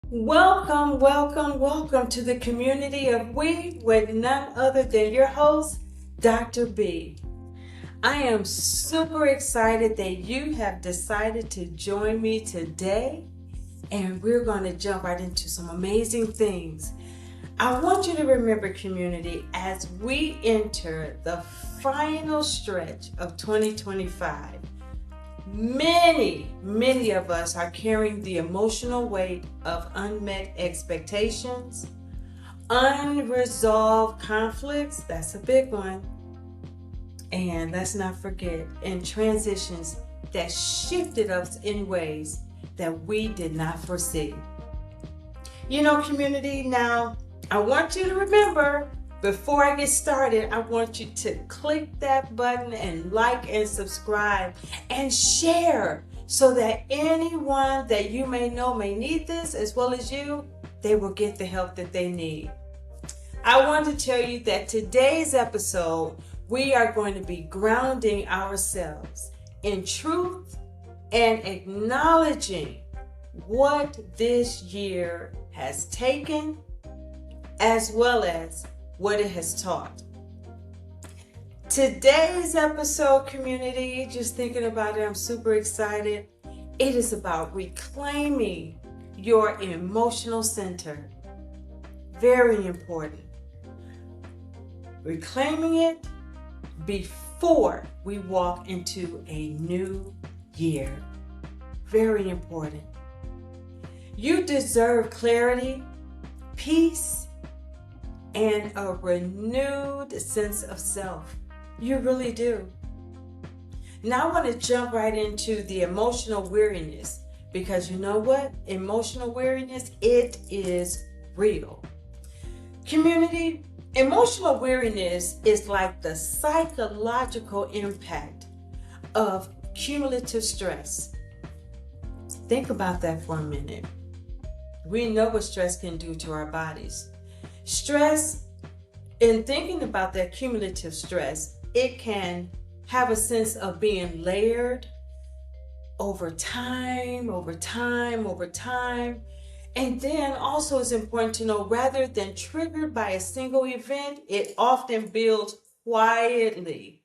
Welcome, welcome, welcome to the community of We with none other than your host, Dr. B. I am super excited that you have decided to join me today, and we're going to jump right into some amazing things. I want you to remember, community, as we enter the final stretch of 2025. Many of us are carrying the emotional weight of unmet expectations, unresolved conflicts, that's a big one, and let's not forget, and transitions that shifted us in ways that we did not foresee. You know, community, now I want you to remember, before I get started, I want you to click that button and like and subscribe and share so that anyone that you may know may need this as well as you, they will get the help that they need. I want to tell you that today's episode, we are going to be grounding ourselves in truth and acknowledging what this year has taken as well as what it has taught. Today's episode, community, just thinking about it, I'm super excited. It is about reclaiming your emotional center. Very important. Reclaiming it before we walk into a new year. Very important. You deserve clarity, peace, and a renewed sense of self. You really do. Now I want to jump right into the emotional weariness, because you know what? Emotional weariness, it is real. Community, emotional weariness is like the psychological impact of cumulative stress. Think about that for a minute. We know what stress can do to our bodies. Stress, in thinking about that cumulative stress, it can have a sense of being layered over time. And then also it's important to know, rather than triggered by a single event, it often builds quietly,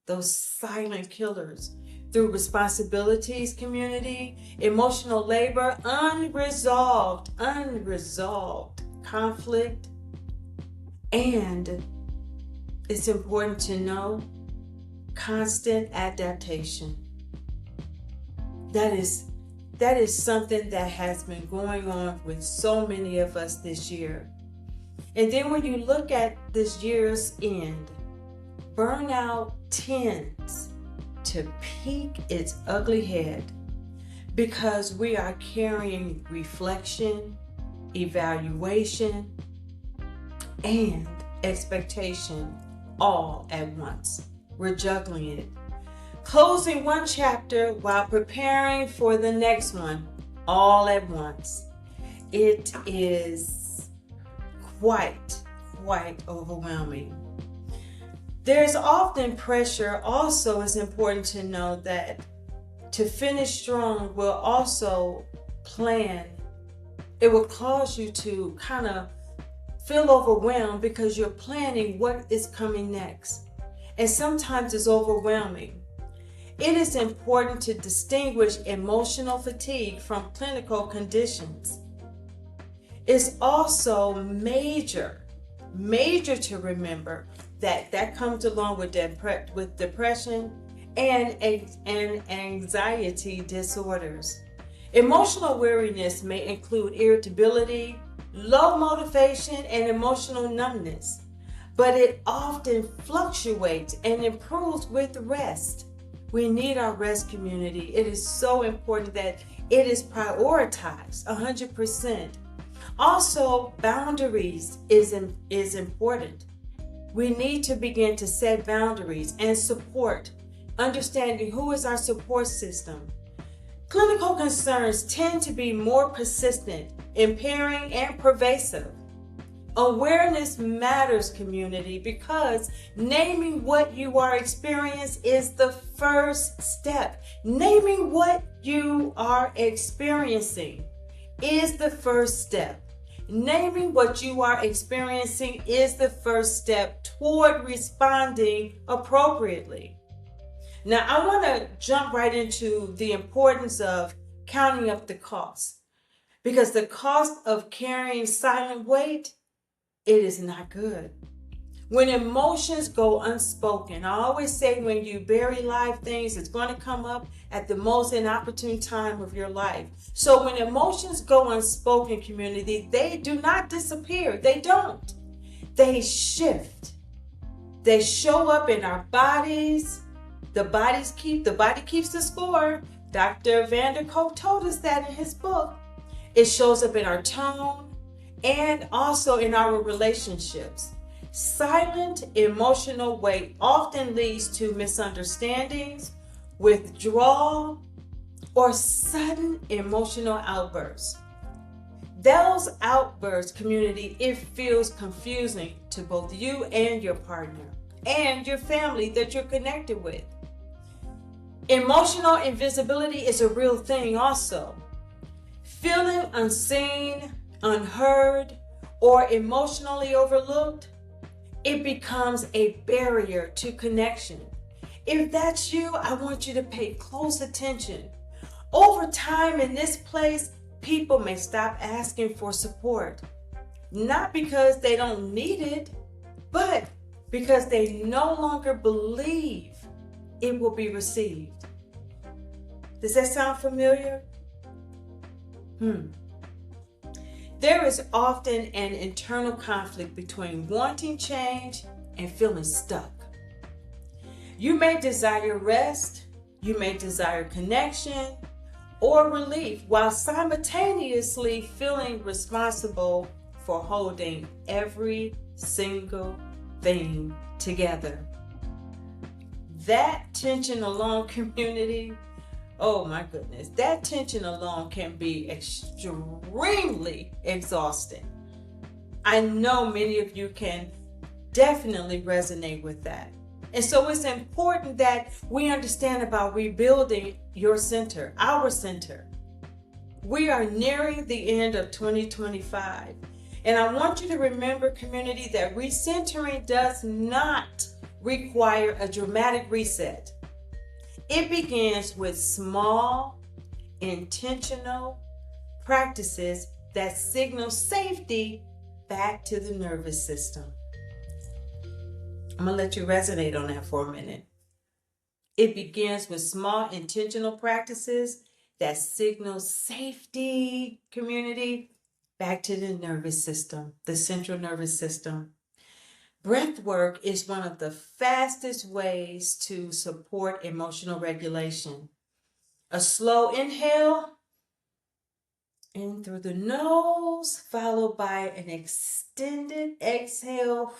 those silent killers, through responsibilities, community, emotional labor, unresolved conflict. And it's important to know constant adaptation. That is something that has been going on with so many of us this year. And then when you look at this year's end, burnout tends to peek its ugly head because we are carrying reflection, evaluation, and expectation all at once. We're juggling it. Closing one chapter while preparing for the next one all at once. It is quite overwhelming. There's often pressure. Also, it's important to know that to finish strong will also plan. It will cause you to kind of feel overwhelmed because you're planning what is coming next. And sometimes it's overwhelming. It is important to distinguish emotional fatigue from clinical conditions. It's also major to remember that comes along with depression and anxiety disorders. Emotional weariness may include irritability, low motivation, and emotional numbness, but it often fluctuates and improves with rest. We need our rest, community. It is so important that it is prioritized 100%. Also, boundaries is important. We need to begin to set boundaries and support, understanding who is our support system. Clinical concerns tend to be more persistent, impairing, and pervasive. Awareness matters, community, because naming what you are experiencing is the first step. Naming what you are experiencing is the first step. Naming what you are experiencing is the first step toward responding appropriately. Now, I want to jump right into the importance of counting up the cost, because the cost of carrying silent weight, it is not good. When emotions go unspoken, I always say when you bury live things, it's going to come up at the most inopportune time of your life. So when emotions go unspoken, community, they do not disappear. They don't. They shift. They show up in our bodies. The body keeps the score. Dr. Vanderkolk told us that in his book. It shows up in our tone and also in our relationships. Silent emotional weight often leads to misunderstandings, withdrawal, or sudden emotional outbursts. Those outbursts, community, it feels confusing to both you and your partner and your family that you're connected with. Emotional invisibility is a real thing also. Feeling unseen, unheard, or emotionally overlooked, it becomes a barrier to connection. If that's you, I want you to pay close attention. Over time in this place, people may stop asking for support. Not because they don't need it, but because they no longer believe it will be received. Does that sound familiar? There is often an internal conflict between wanting change and feeling stuck. You may desire rest, you may desire connection or relief, while simultaneously feeling responsible for holding every single thing together. That tension alone, community, oh my goodness, that tension alone can be extremely exhausting. I know many of you can definitely resonate with that. And so it's important that we understand about rebuilding your center, our center. We are nearing the end of 2025. And I want you to remember, community, that recentering does not require a dramatic reset. It begins with small, intentional practices that signal safety back to the nervous system. I'm going to let you resonate on that for a minute. It begins with small, intentional practices that signal safety, community, back to the nervous system, the central nervous system. Breath work is one of the fastest ways to support emotional regulation. A slow inhale in through the nose, followed by an extended exhale,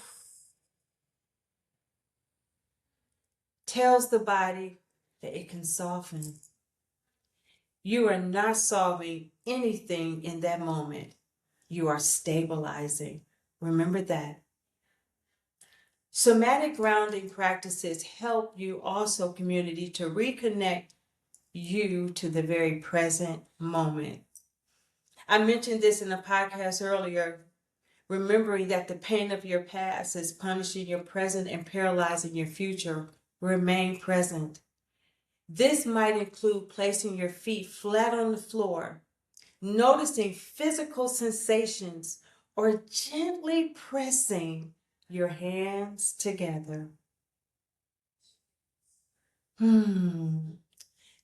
tells the body that it can soften. You are not solving anything in that moment. You are stabilizing. Remember that. Somatic grounding practices help you also, community, to reconnect you to the very present moment. I mentioned this in a podcast earlier, remembering that the pain of your past is punishing your present and paralyzing your future. Remain present. This might include placing your feet flat on the floor, noticing physical sensations, or gently pressing your hands together.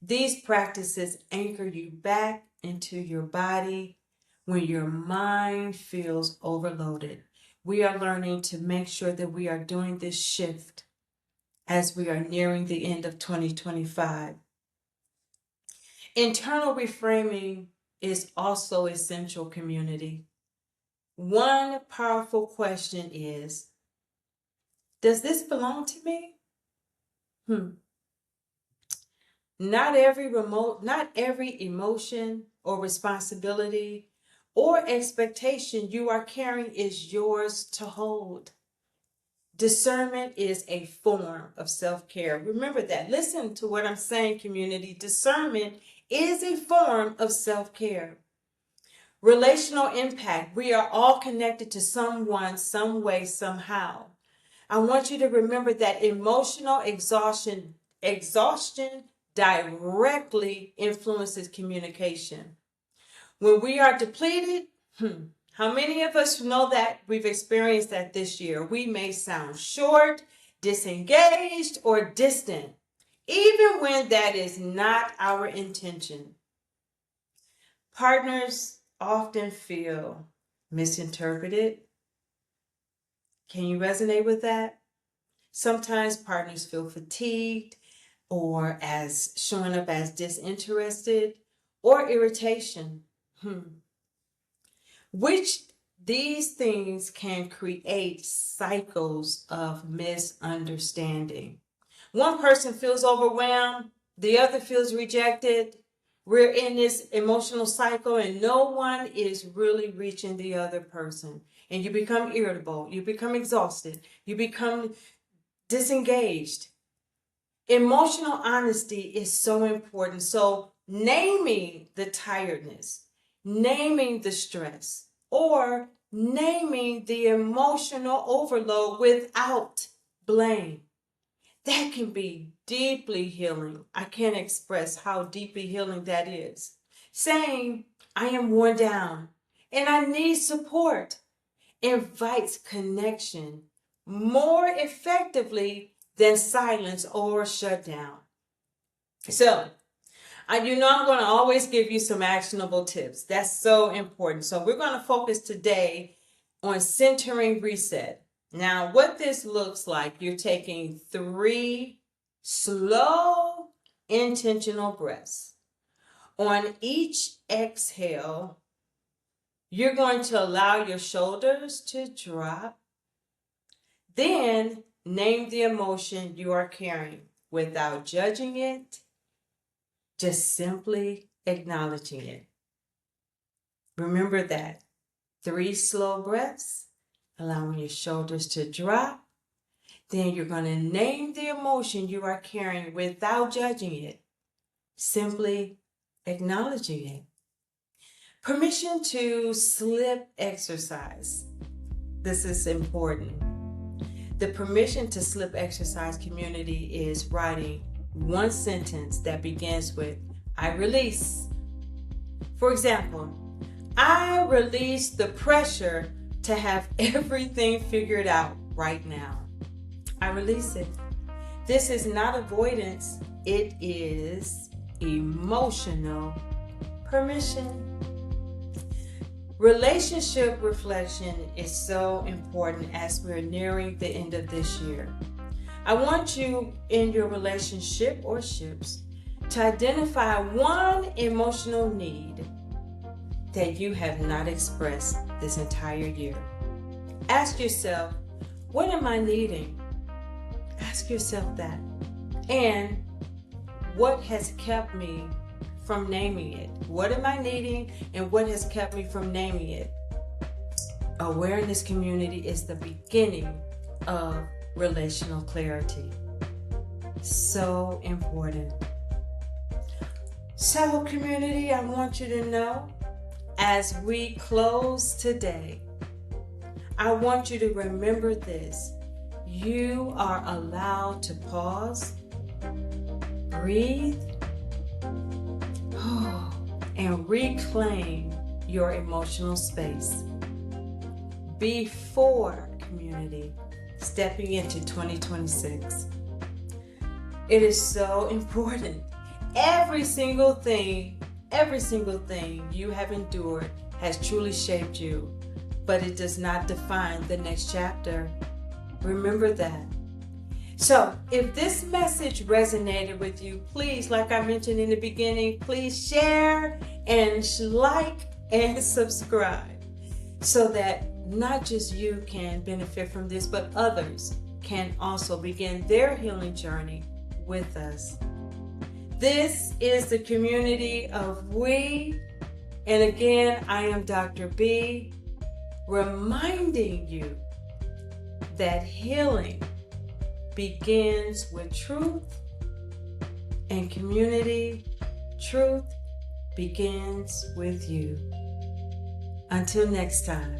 These practices anchor you back into your body when your mind feels overloaded. We are learning to make sure that we are doing this shift as we are nearing the end of 2025. Internal reframing is also essential, community. One powerful question is, does this belong to me? Not every emotion or responsibility or expectation you are carrying is yours to hold. Discernment is a form of self-care. Remember that. Listen to what I'm saying, community. Discernment is a form of self-care. Relational impact. We are all connected to someone, some way, somehow. I want you to remember that emotional exhaustion directly influences communication. When we are depleted, how many of us know that we've experienced that this year? We may sound short, disengaged, or distant, even when that is not our intention. Partners often feel misinterpreted. Can you resonate with that? Sometimes partners feel fatigued or as showing up as disinterested or irritation. Which these things can create cycles of misunderstanding. One person feels overwhelmed, the other feels rejected. We're in this emotional cycle and no one is really reaching the other person. And you become irritable, you become exhausted, you become disengaged. Emotional honesty is so important. So naming the tiredness, naming the stress, or naming the emotional overload without blame, that can be deeply healing. I can't express how deeply healing that is. Saying, I am worn down and I need support invites connection more effectively than silence or shutdown. So, I'm going to always give you some actionable tips. That's so important. So we're going to focus today on centering reset. Now, what this looks like, you're taking 3 slow, intentional breaths. On each exhale, you're going to allow your shoulders to drop. Then name the emotion you are carrying without judging it, just simply acknowledging it. Remember that. 3 slow breaths, allowing your shoulders to drop. Then you're going to name the emotion you are carrying without judging it, simply acknowledging it. Permission to slip exercise. This is important. The permission to slip exercise community is writing one sentence that begins with, I release. For example, I release the pressure to have everything figured out right now. I release it. This is not avoidance, it is emotional permission. Relationship reflection is so important as we're nearing the end of this year. I want you in your relationship or ships to identify one emotional need that you have not expressed this entire year. Ask yourself, what am I needing? Ask yourself that. And what has kept me from naming it? What am I needing and what has kept me from naming it? Awareness community is the beginning of relational clarity. So important. So community, I want you to know, as we close today, I want you to remember this. You are allowed to pause, breathe, and reclaim your emotional space before community stepping into 2026. It is so important. Every single thing you have endured has truly shaped you, but it does not define the next chapter. Remember that. So if this message resonated with you, please, like I mentioned in the beginning, please share and like and subscribe so that not just you can benefit from this, but others can also begin their healing journey with us. This is the community of we, and again, I am Dr. B, reminding you that healing begins with truth, and community, truth begins with you. Until next time.